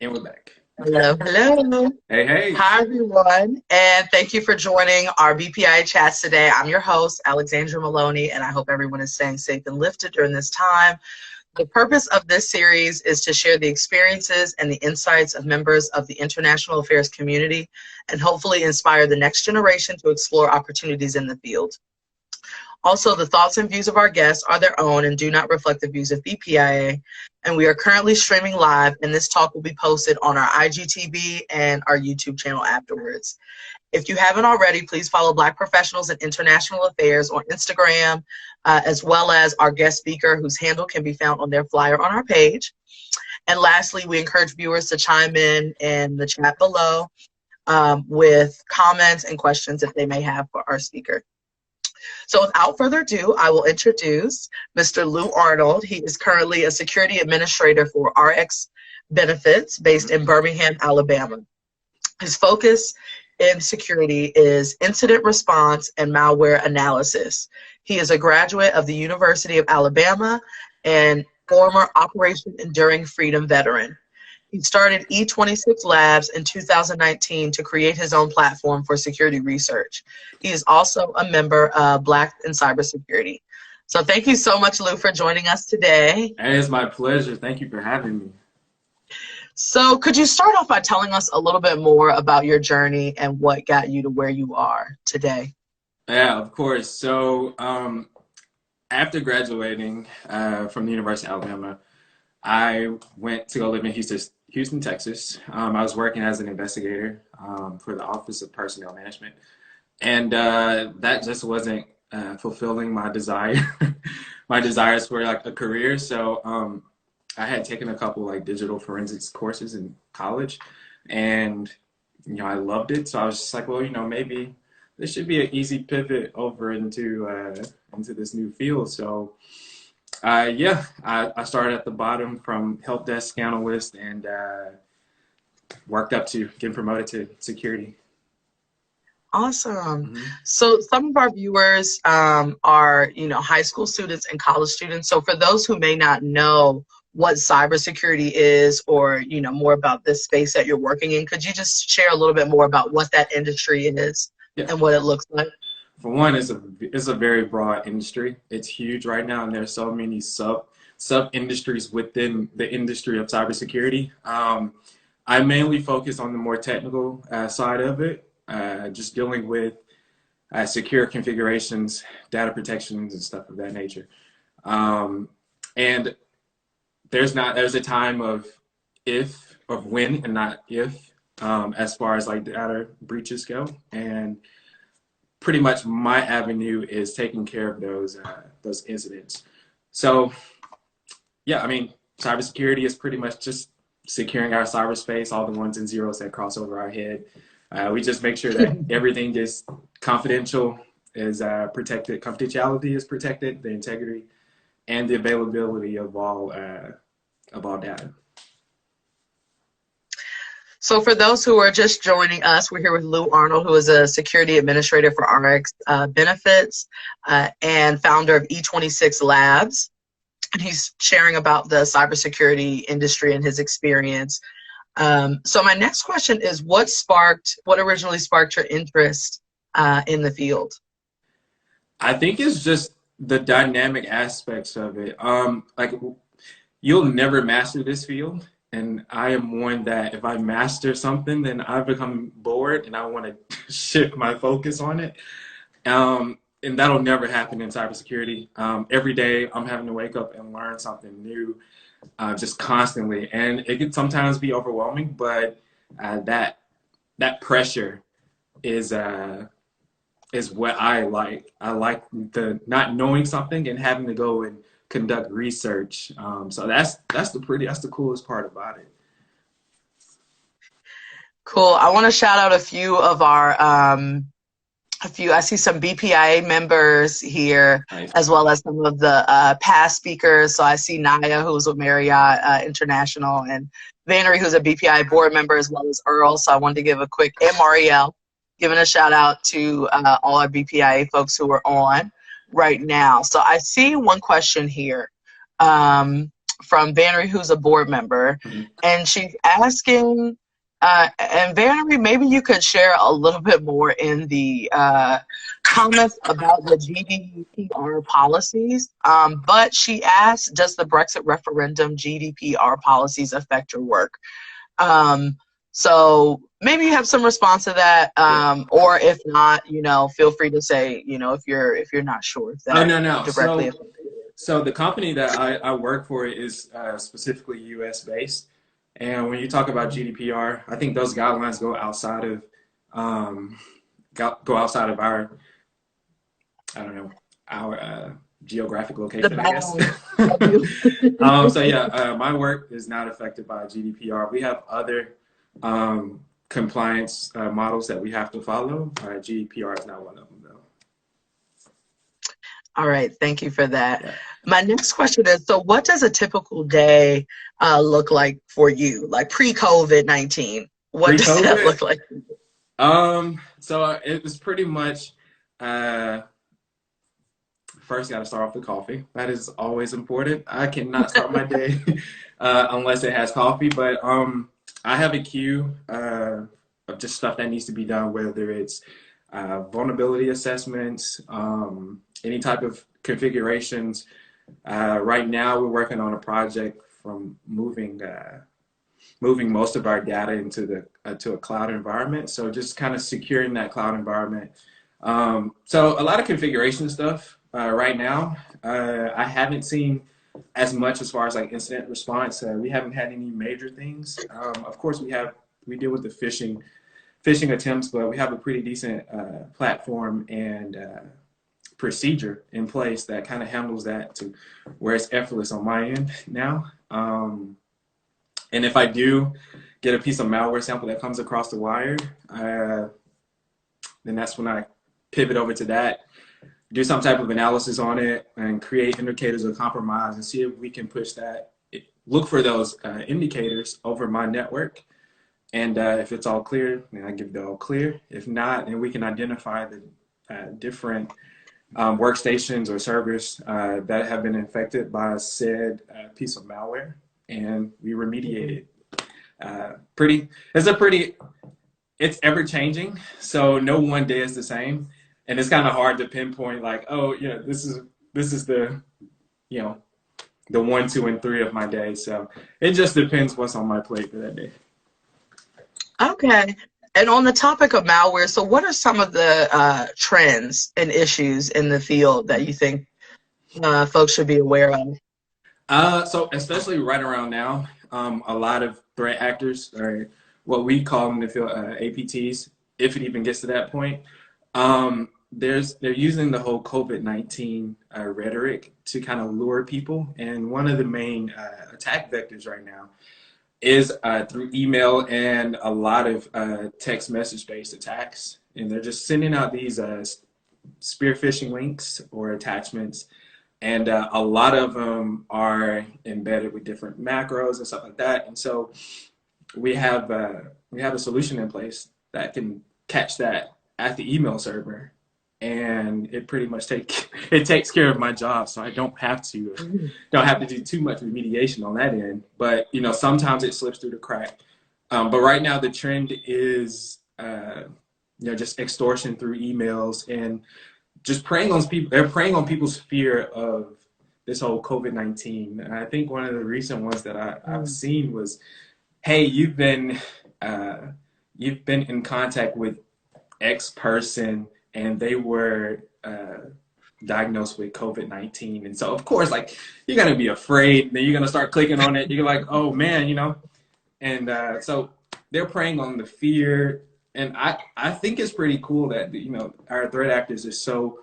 And we're back. Hello, hello. Hey, hey. Hi, everyone, and thank you for joining our BPI chats today. I'm your host, Alexandra Maloney, and I hope everyone is staying safe and lifted during this time. The purpose of this series is to share the experiences and the insights of members of the international affairs community and hopefully inspire the next generation to explore opportunities in the field. Also, the thoughts and views of our guests are their own and do not reflect the views of BPIA. And we are currently streaming live, and this talk will be posted on our IGTV and our YouTube channel afterwards. If you haven't already, please follow Black Professionals in International Affairs on Instagram, as well as our guest speaker, whose handle can be found on their flyer on our page. And lastly, we encourage viewers to chime in the chat below with comments and questions that they may have for our speaker. So without further ado, I will introduce Mr. Lou Arnold. He is currently a security administrator for RxBenefits based in Birmingham, Alabama. His focus in security is incident response and malware analysis. He is a graduate of the University of Alabama and former Operation Enduring Freedom veteran. He started E26 Labs in 2019 to create his own platform for security research. He is also a member of Black in Cybersecurity. So thank you so much, Lou, for joining us today. Hey, it's my pleasure. Thank you for having me. So could you start off by telling us a little bit more about your journey and what got you to where you are today? Yeah, of course. So after graduating from the University of Alabama, I went to go live in Houston, Texas. I was working as an investigator for the Office of Personnel Management. And that just wasn't fulfilling my desire, my desires for like a career. So I had taken a couple like digital forensics courses in college, and I loved it. So I was just like, well, maybe this should be an easy pivot over into this new field. So yeah, I started at the bottom from help desk analyst and worked up to getting promoted to security. Awesome. So some of our viewers are, high school students and college students. So for those who may not know what cybersecurity is or, more about this space that you're working in, could you just share a little bit more about what that industry is and what it looks like? For one, it's a very broad industry. It's huge right now, and there's so many sub industries within the industry of cybersecurity. I mainly focus on the more technical side of it, just dealing with secure configurations, data protections, and stuff of that nature. And there's a time of when and not if, as far as like data breaches go, and pretty much my avenue is taking care of those incidents. So yeah, I mean, cybersecurity is pretty much just securing our cyberspace, all the ones and zeros that cross over our head. We just make sure that everything is confidential, is protected, confidentiality is protected, the integrity and the availability of all data. So for those who are just joining us, we're here with Lou Arnold, who is a security administrator for RxBenefits and founder of E26 Labs. And he's sharing about the cybersecurity industry and his experience. So my next question is, what originally sparked your interest in the field? I think it's just the dynamic aspects of it. Like, you'll never master this field. And I am one that if I master something, then I become bored and I want to shift my focus on it. And that'll never happen in cybersecurity. Every day I'm having to wake up and learn something new, just constantly. And it can sometimes be overwhelming, but that pressure is what I like. I like the not knowing something and having to go and conduct research. So that's the coolest part about it. Cool. I want to shout out a few of our I see some BPIA members here, nice, as well as some of the past speakers. So I see Naya, who's with Marriott International, and Vannery, who's a BPI board member, as well as Earl. So I wanted to give a quick, and Marielle, giving a shout out to all our BPIA folks who are on right now. So I see one question here. from Vannery, who's a board member, Mhm. and she's asking, and Vannery, maybe you could share a little bit more in the comments about the GDPR policies. But she asked, does the Brexit referendum GDPR policies affect your work? So maybe you have some response to that, Yeah. or if not, feel free to say, if you're not sure if Oh, that no, no. directly So, affects. so the company that I work for is specifically U.S. based, and when you talk about GDPR, I think those guidelines go outside of um, go outside of our, I don't know, our geographic The location, I guess. bounds of you. So yeah, my work is not affected by GDPR. We have other compliance models that we have to follow. GDPR is not one of them, though. All right, thank you for that. Yeah. My next question is, so what does a typical day look like for you, like pre-COVID-19? What does that Pre-COVID, look like? so it was pretty much first got to start off with coffee. That is always important. I cannot start my day unless it has coffee. But I have a queue of just stuff that needs to be done, whether it's vulnerability assessments, any type of configurations. Right now, we're working on a project from moving most of our data into the to a cloud environment. So just kind of securing that cloud environment. So a lot of configuration stuff right now. I haven't seen as much as far as like incident response. We haven't had any major things. Of course, we deal with the phishing attempts, but we have a pretty decent platform and procedure in place that kind of handles that to where it's effortless on my end now. And if I do get a piece of malware sample that comes across the wire, then that's when I pivot over to that, do some type of analysis on it, and create indicators of compromise and see if we can push that, look for those indicators over my network. And if it's all clear, then I give the all clear. If not, then we can identify the different workstations or servers that have been infected by said piece of malware, and we remediate it. It's ever changing, so no one day is the same, and it's kind of hard to pinpoint like, oh, yeah, this is the, the 1, 2, and 3 of my day. So it just depends what's on my plate for that day. Okay. And on the topic of malware, so what are some of the trends and issues in the field that you think folks should be aware of? So especially right around now, a lot of threat actors, or what we call in the field APTs, if it even gets to that point, they're using the whole COVID-19 rhetoric to kind of lure people. And one of the main attack vectors right now is through email and a lot of text message-based attacks. And they're just sending out these spear phishing links or attachments. And a lot of them are embedded with different macros and stuff like that. And so we have a solution in place that can catch that at the email server, and it pretty much takes care of my job, so I don't have to do too much remediation on that end. But sometimes it slips through the crack. But right now the trend is just extortion through emails and just preying on people. They're preying on people's fear of this whole COVID-19. And I think one of the recent ones that I've seen was, hey, you've been in contact with X person and they were diagnosed with COVID-19. And so of course, like, you're gonna be afraid, then you're gonna start clicking on it. You're like, oh man, and so they're preying on the fear. And I think it's pretty cool that our threat actors is so,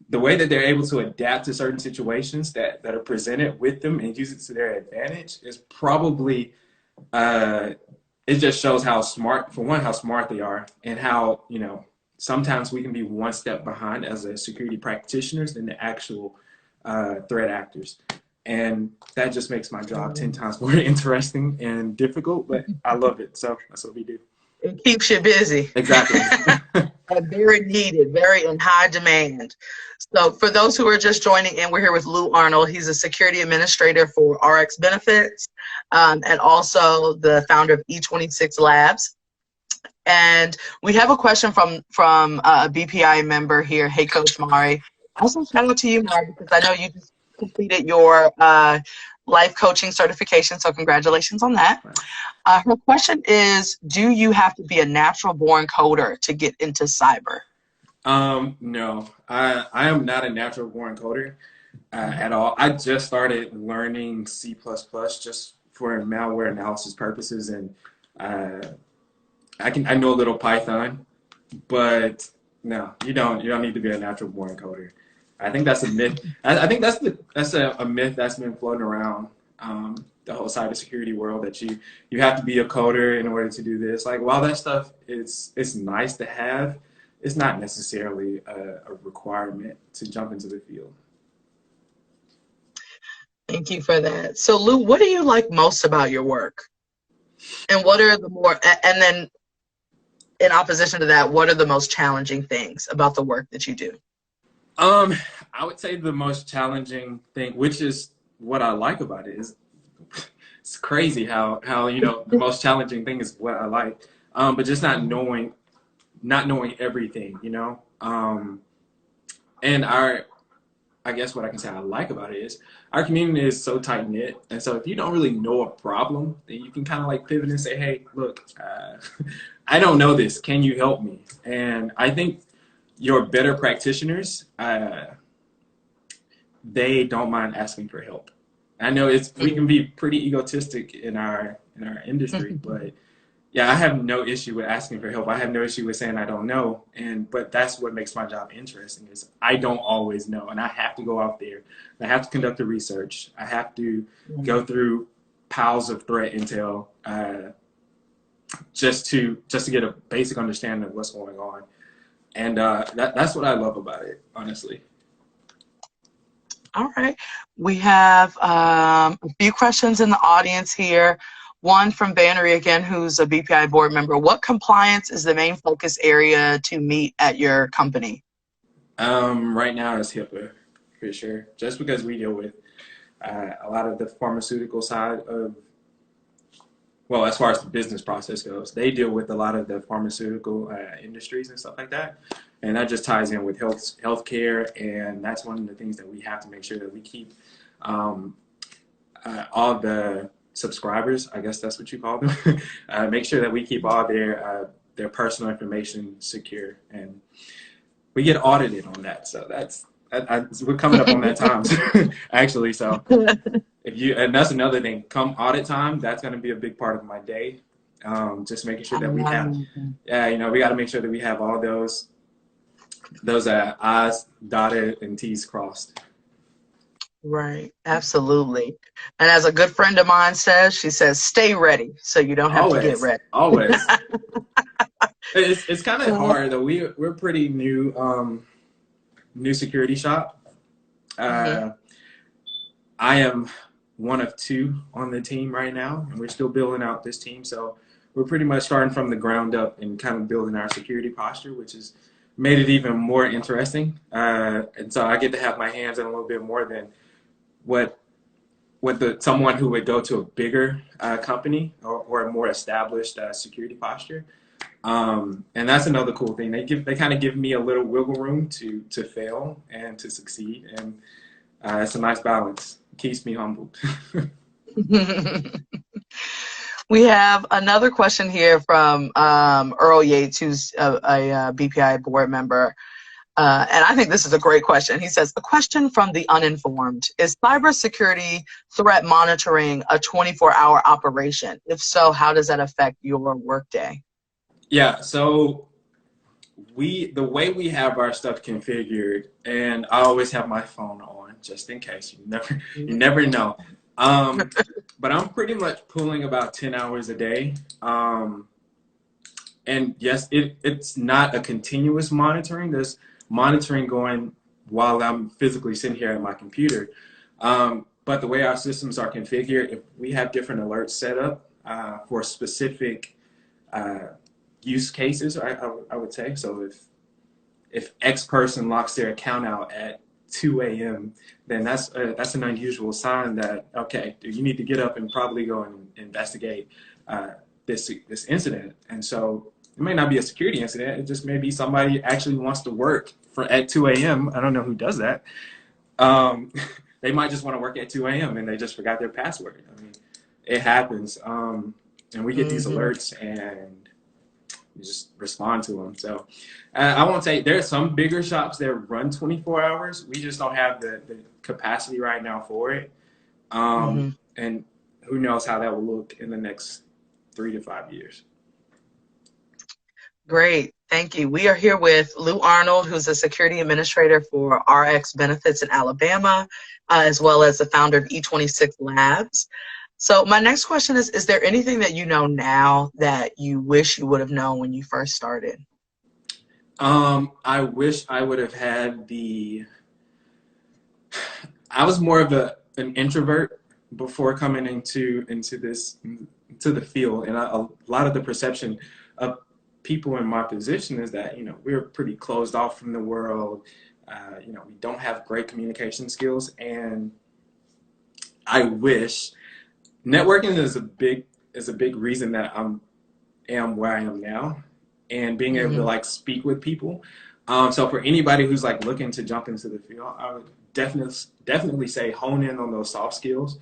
the way that they're able to adapt to certain situations that are presented with them and use it to their advantage is probably it just shows how smart they are, and how sometimes we can be one step behind as a security practitioners than the actual threat actors. And that just makes my job 10 times more interesting and difficult, but I love it. So that's what we do. It keeps you busy. Exactly. And very needed, very in high demand. So for those who are just joining in, we're here with Lou Arnold. He's a security administrator for RxBenefits, and also the founder of E26 Labs. And we have a question from a BPI member here. Hey, Coach Mari. Also, shout out to you, Mari, because I know you just completed your life coaching certification, so congratulations on that. Her question is, do you have to be a natural born coder to get into cyber? No, I am not a natural born coder at all. I just started learning C++ just for malware analysis purposes, and I know a little Python, but no, you don't need to be a natural born coder. I think that's a myth. I think that's a myth that's been floating around the whole cybersecurity world, that you have to be a coder in order to do this. Like, while that stuff it's nice to have, it's not necessarily a requirement to jump into the field. Thank you for that. So Lou, what do you like most about your work? And what are the more, and then in opposition to that, what are the most challenging things about the work that you do? I would say the most challenging thing, which is what I like about it, is it's crazy how the most challenging thing is what I like, but just not knowing everything, and I guess what I can say I like about it is our community is so tight knit, and so if you don't really know a problem, then you can kind of like pivot and say, hey, look, I don't know this, can you help me? And I think your better practitioners, they don't mind asking for help. I know we can be pretty egotistic in our industry, but yeah, I have no issue with asking for help. I have no issue with saying I don't know, but that's what makes my job interesting, is I don't always know, and I have to go out there. I have to conduct the research. I have to go through piles of threat intel just to get a basic understanding of what's going on. And that's what I love about it, honestly. All right. We have a few questions in the audience here. One from Bannery again, who's a BPI board member. What compliance is the main focus area to meet at your company? Right now it's HIPAA, for sure. Just because we deal with a lot of the pharmaceutical side of, well, as far as the business process goes, they deal with a lot of the pharmaceutical industries and stuff like that. And that just ties in with healthcare, and that's one of the things that we have to make sure that we keep all the subscribers, I guess that's what you call them, make sure that we keep all their personal information secure, and we get audited on that. So we're coming up on that time actually. So and that's another thing. Come audit time, that's going to be a big part of my day. Just making sure that we have, we got to make sure that we have all those I's dotted and T's crossed. Right, absolutely. And as a good friend of mine says, she says, stay ready so you don't have to get ready. Always. It's kind of hard though. We're pretty new security shop. I am one of two on the team right now, and we're still building out this team. So we're pretty much starting from the ground up and kind of building our security posture, which has made it even more interesting. And so I get to have my hands in a little bit more than what someone who would go to a bigger company or a more established security posture. And that's another cool thing. They kind of give me a little wiggle room to fail and to succeed, and it's a nice balance. It keeps me humbled. We have another question here from Earl Yates, who's a BPI board member. And I think this is a great question. He says, a question from the uninformed. Is cybersecurity threat monitoring a 24-hour operation? If so, how does that affect your workday? Yeah, so the way we have our stuff configured, and I always have my phone on just in case. You never know. But I'm pretty much pulling about 10 hours a day. And yes, it's not a continuous monitoring. There's monitoring going while I'm physically sitting here at my computer. But the way our systems are configured, if we have different alerts set up for specific use cases, I would say. So if X person locks their account out at 2 a.m., then that's an unusual sign that, okay, you need to get up and probably go and investigate this incident. And so it may not be a security incident. It just may be somebody actually wants to work at 2 a.m. I don't know who does that. They might just want to work at 2 a.m. and they just forgot their password. I mean, it happens. And we get these alerts and we just respond to them. So I won't say there's some bigger shops that run 24 hours. We just don't have the capacity right now for it. And who knows how that will look in the next 3 to 5 years. Great. Thank you. We are here with Lou Arnold, who's a security administrator for RxBenefits in Alabama, as well as the founder of E26 Labs. So my next question is there anything that you know now that you wish you would have known when you first started? I wish I would have had I was more of an introvert before coming into the field, and a lot of the perception of people in my position is that, we're pretty closed off from the world. We don't have great communication skills, and I wish networking is a big reason that am where I am now, and being able to speak with people. So for anybody who's looking to jump into the field, I would definitely say hone in on those soft skills.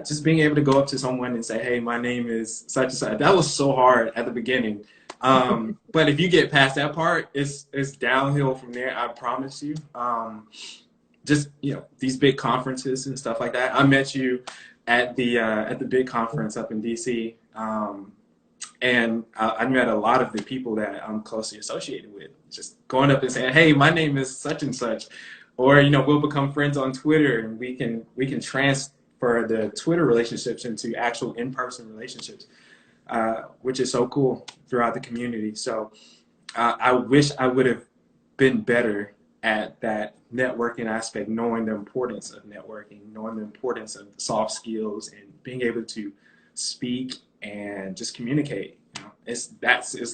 Just being able to go up to someone and say, hey, my name is such and such. That was so hard at the beginning. But if you get past that part, it's downhill from there. I promise you. Just, these big conferences and stuff like that. I met you at the big conference up in DC. And I met a lot of the people that I'm closely associated with. Just going up and saying, hey, my name is such and such. Or, we'll become friends on Twitter, and we can transfer the Twitter relationships into actual in-person relationships, which is so cool throughout the community. So I wish I would have been better at that networking aspect, knowing the importance of networking, knowing the importance of the soft skills, and being able to speak and just communicate. It's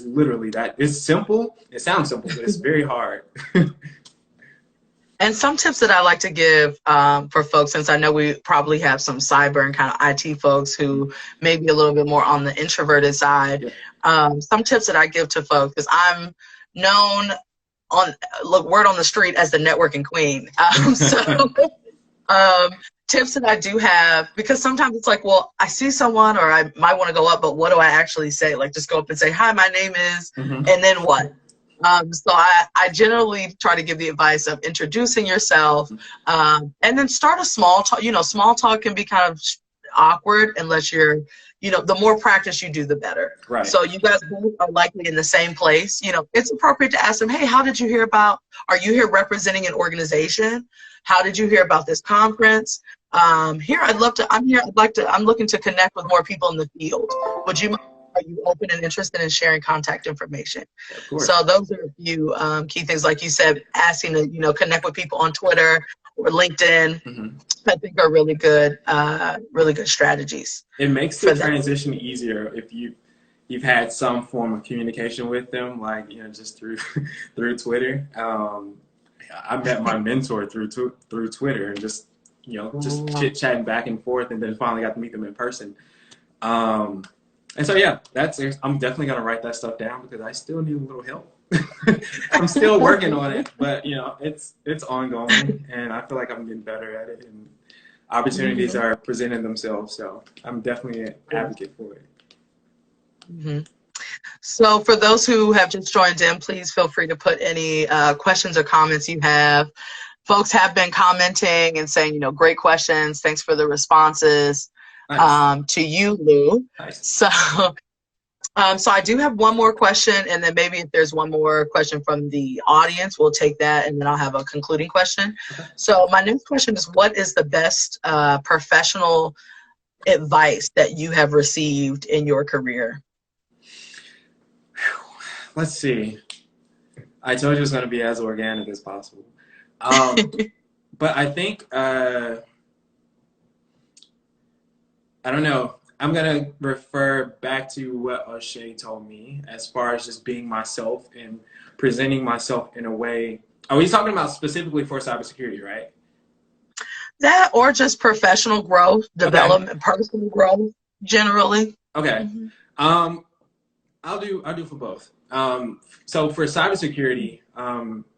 literally that. It's simple. It sounds simple, but it's very hard. And some tips that I like to give for folks, since I know we probably have some cyber and kind of IT folks who may be a little bit more on the introverted side. Some tips that I give to folks is I'm known word on the street as the networking queen. Tips that I do have, because sometimes it's well, I see someone or I might want to go up, but what do I actually say? Just go up and say, hi, my name is, and then what? So I generally try to give the advice of introducing yourself, and then start a small talk. Small talk can be kind of awkward unless you're, the more practice you do, the better. Right. So you guys both are likely in the same place. It's appropriate to ask them, hey, how did you hear about, are you here representing an organization? How did you hear about this conference? I'm looking to connect with more people in the field. Are you open and interested in sharing contact information? Of course. So those are a few key things, like you said, asking to connect with people on Twitter or LinkedIn. I think are really good strategies. It makes the transition easier if you've had some form of communication with them, just through Twitter. I met my mentor through Twitter, and just chit-chatting back and forth, and then finally got to meet them in person. And so, yeah, I'm definitely going to write that stuff down, because I still need a little help. I'm still working on it, but, it's ongoing, and I feel like I'm getting better at it, and opportunities are presenting themselves. So I'm definitely an advocate for it. So for those who have just joined in, please feel free to put any questions or comments you have. Folks have been commenting and saying, great questions. Thanks for the responses. Nice. To you, Lou. Nice. So I do have one more question, and then maybe if there's one more question from the audience, we'll take that, and then I'll have a concluding question. Okay. So my next question is, what is the best professional advice that you have received in your career? Let's see. I told you it was going to be as organic as possible. But I think, I don't know. I'm gonna refer back to what O'Shea told me as far as just being myself and presenting myself in a way. Are we talking about specifically for cybersecurity, right? That or just professional growth, Okay. development, personal growth generally. Okay. Hmm. Um, I'll do for both. So for cybersecurity,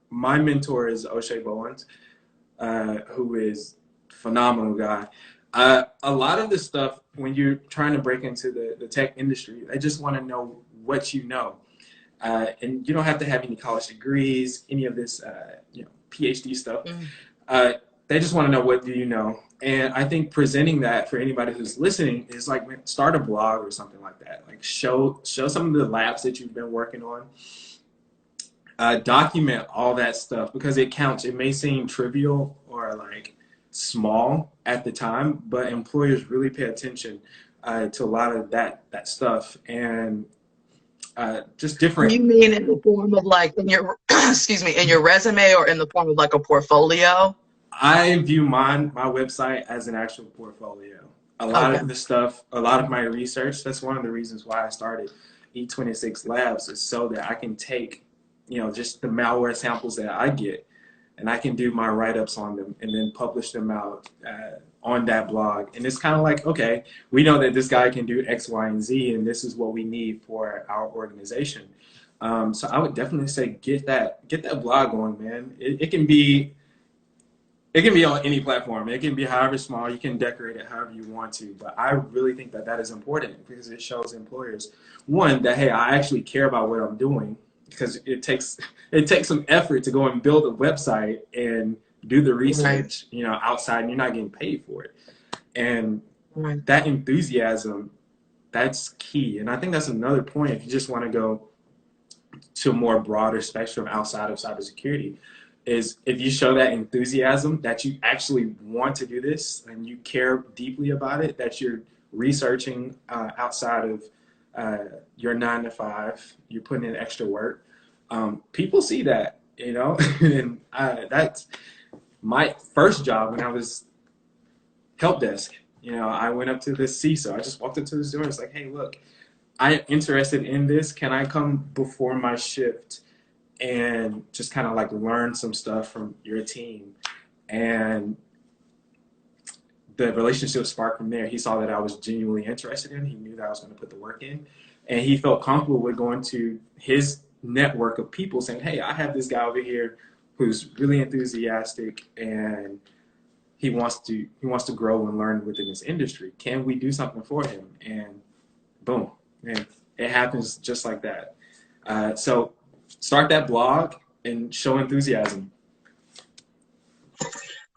my mentor is O'Shea Bowens, who is a phenomenal guy. A lot of the stuff when you're trying to break into the tech industry, they just want to know what you know. And you don't have to have any college degrees, any of this, PhD stuff. Mm. Uh, they just want to know what do you know. And I think presenting that for anybody who's listening is like start a blog or something like that. Like show some of the labs that you've been working on. Document all that stuff because it counts. It may seem trivial or like small at the time, but employers really pay attention to a lot of that stuff and just different. You mean in the form of like in your excuse me, in your resume or in the form of like a portfolio? I view my website as an actual portfolio. A lot Okay. of the stuff, a lot of my research, that's one of the reasons why I started E26 Labs is so that I can take, just the malware samples that I get and I can do my write-ups on them and then publish them out on that blog. And it's kind of like, okay, we know that this guy can do X, Y, and Z, and this is what we need for our organization. So I would definitely say get that blog going, man. It can be on any platform. It can be however small. You can decorate it however you want to. But I really think that is important because it shows employers, one, that, hey, I actually care about what I'm doing because it takes some effort to go and build a website and do the Right. research, outside and you're not getting paid for it. And Right. that enthusiasm, that's key. And I think that's another point if you just want to go to a more broader spectrum outside of cybersecurity is if you show that enthusiasm that you actually want to do this and you care deeply about it, that you're researching outside of your 9 to 5, you're putting in extra work. People see that, and that's my first job when I was help desk. I went up to the CISO. I just walked up to this door and was like, hey, look, I'm interested in this. Can I come before my shift and just kind of like learn some stuff from your team? And the relationship sparked from there. He saw that I was genuinely interested in. He knew that I was going to put the work in, and he felt comfortable with going to his network of people saying, "Hey, I have this guy over here who's really enthusiastic and he wants to grow and learn within this industry. Can we do something for him?" And boom, and it happens just like that. So start that blog and show enthusiasm.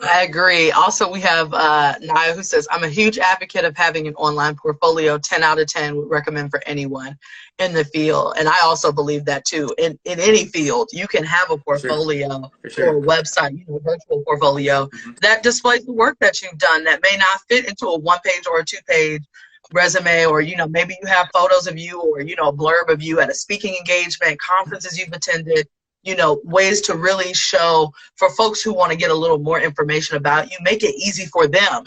I agree. Also, we have Naya who says, I'm a huge advocate of having an online portfolio. 10 out of 10 would recommend for anyone in the field. And I also believe that too. In any field, you can have a For sure. portfolio For or a sure. website, virtual portfolio Mhm. that displays the work that you've done that may not fit into a 1-page or a 2-page resume, or maybe you have photos of you or a blurb of you at a speaking engagement, conferences you've attended, ways to really show for folks who want to get a little more information about you, make it easy for them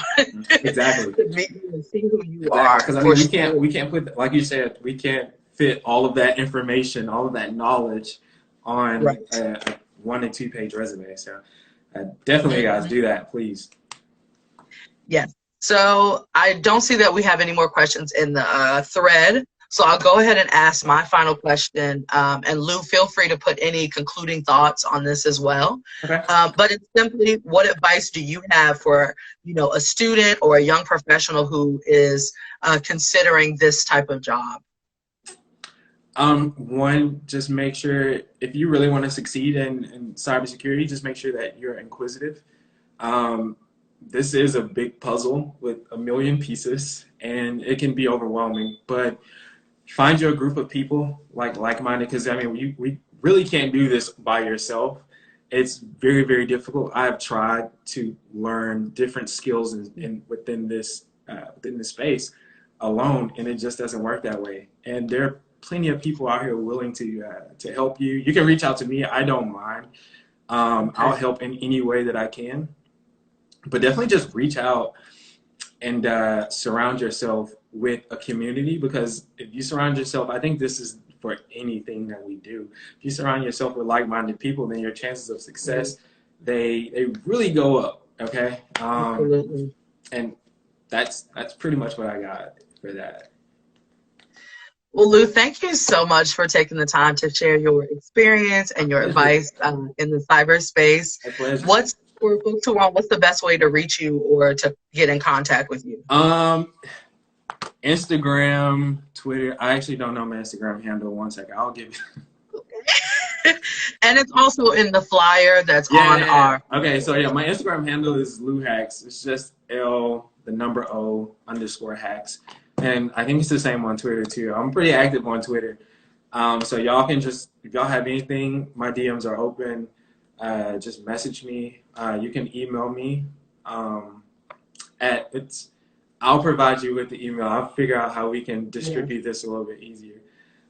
Exactly. to meet you and see who you Exactly. are Because I for mean, we can't sure. we can't put, like you said, we can't fit all of that information, all of that knowledge on Right. a 1 and 2 page resume. So definitely, guys, Mhm. do that, please. Yes. So I don't see that we have any more questions in the thread. So I'll go ahead and ask my final question. And Lou, feel free to put any concluding thoughts on this as well. Okay. But it's simply, what advice do you have for, a student or a young professional who is considering this type of job? One, just make sure if you really want to succeed in cybersecurity, just make sure that you're inquisitive. Um, this is a big puzzle with a million pieces, and it can be overwhelming. But find your group of people like-minded, because I mean, we really can't do this by yourself. It's very, very difficult. I have tried to learn different skills within this space alone, and it just doesn't work that way. And there are plenty of people out here willing to help you. You can reach out to me. I don't mind. I'll Okay. help in any way that I can. But definitely just reach out and surround yourself with a community, because if you surround yourself, I think this is for anything that we do. If you surround yourself with like-minded people, then your chances of success, they really go up. Okay. Absolutely. And that's pretty much what I got for that. Well, Lou, thank you so much for taking the time to share your experience and your advice in the cyberspace. My pleasure. What's for folks who are on, what's the best way to reach you or to get in contact with you? Instagram, Twitter. I actually don't know my Instagram handle. One second, I'll give you. Okay. And it's also in the flyer that's on our. Okay, so yeah, my Instagram handle is Lou Hacks. It's just L, the number O _ hacks. And I think it's the same on Twitter too. I'm pretty active on Twitter. So y'all can just, if y'all have anything, my DMs are open. Just message me. You can email me. I'll provide you with the email. I'll figure out how we can distribute this a little bit easier.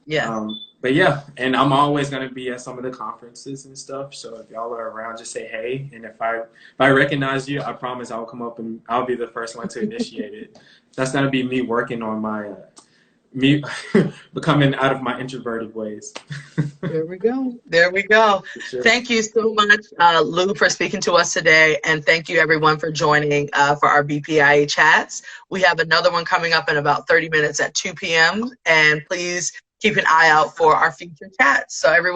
Yeah. But yeah, and I'm always going to be at some of the conferences and stuff. So if y'all are around, just say hey. And if I recognize you, I promise I'll come up and I'll be the first one to initiate it. That's going to be me working on my me becoming out of my introverted ways. There we go. There we go. Sure. Thank you so much, Lou, for speaking to us today. And thank you, everyone, for joining for our BPIA chats. We have another one coming up in about 30 minutes at 2 p.m. And please keep an eye out for our future chats. So everyone.